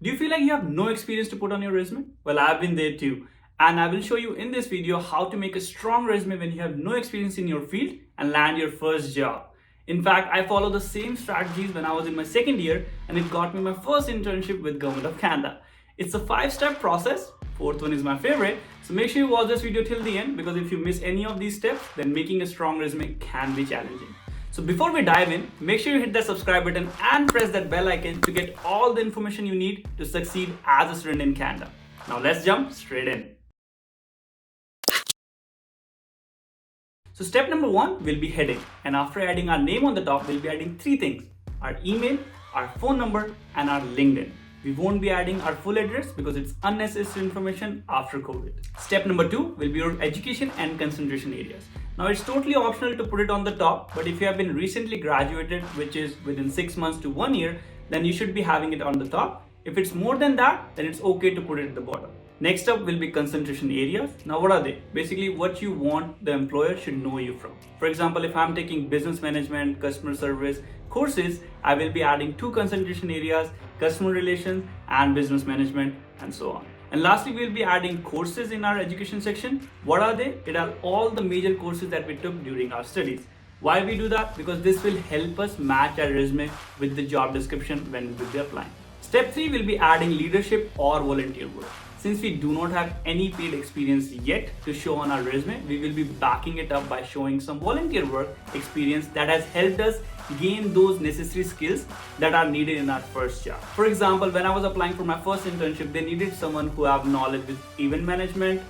Do you feel like you have no experience to put on your resume? Well, I've been there too. And I will show you in this video how to make a strong resume when you have no experience in your field and land your first job. In fact, I follow the same strategies when I was in my second year and it got me my first internship with Government of Canada. It's a 5-step process. Fourth one is my favorite. So make sure you watch this video till the end because if you miss any of these steps, then making a strong resume can be challenging. So before we dive in, make sure you hit that subscribe button and press that bell icon to get all the information you need to succeed as a student in Canada. Now let's jump straight in. So step number 1 will be heading, and after adding our name on the top, we'll be adding 3 things: our email, our phone number, and our LinkedIn. We won't be adding our full address because it's unnecessary information after COVID. Step number 2 will be your education and concentration areas. Now it's totally optional to put it on the top, but if you have been recently graduated, which is within 6 months to 1 year, then you should be having it on the top. If it's more than that, then it's okay to put it at the bottom. Next up will be concentration areas. Now what are they? Basically what you want the employer should know you from. For example, if I'm taking business management, customer service courses, I will be adding 2 concentration areas: customer relations and business management, and so on. And lastly, we'll be adding courses in our education section. What are they? It are all the major courses that we took during our studies. Why we do that? Because this will help us match our resume with the job description when we will be applying. Step 3 will be adding leadership or volunteer work. Since we do not have any paid experience yet to show on our resume, we will be backing it up by showing some volunteer work experience that has helped us gain those necessary skills that are needed in our first job. For example, when I was applying for my first internship, they needed someone who have knowledge with event management,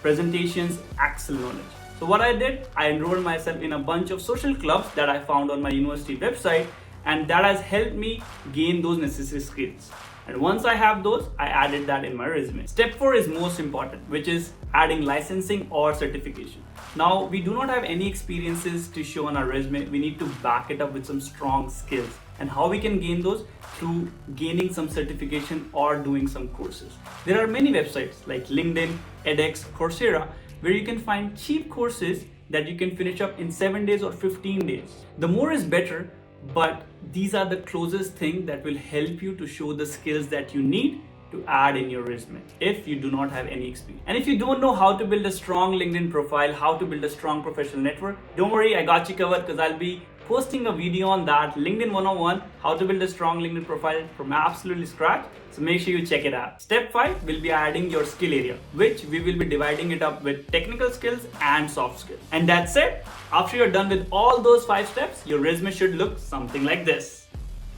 presentations, Excel knowledge. So what I did, I enrolled myself in a bunch of social clubs that I found on my university website, and that has helped me gain those necessary skills. And once I have those, I added that in my resume. Step 4 is most important, which is adding licensing or certification. Now, we do not have any experiences to show on our resume. We need to back it up with some strong skills. And how we can gain those? Through gaining some certification or doing some courses. There are many websites like LinkedIn, edX, Coursera, where you can find cheap courses that you can finish up in 7 days or 15 days. The more is better, but these are the closest thing that will help you to show the skills that you need to add in your resume if you do not have any experience. And if you don't know how to build a strong LinkedIn profile, how to build a strong professional network, don't worry, I got you covered because I'll be posting a video on that, LinkedIn 101, how to build a strong LinkedIn profile from absolutely scratch. So make sure you check it out. Step 5 will be adding your skill area, which we will be dividing it up with technical skills and soft skills. And that's it. After you're done with all those 5 steps, your resume should look something like this.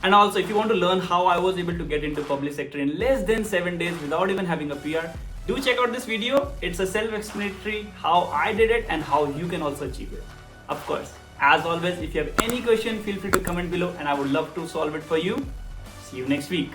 And also, if you want to learn how I was able to get into public sector in less than 7 days without even having a PR, do check out this video. It's a self-explanatory how I did it and how you can also achieve it. Of course, as always, if you have any question, feel free to comment below and I would love to solve it for you. See you next week.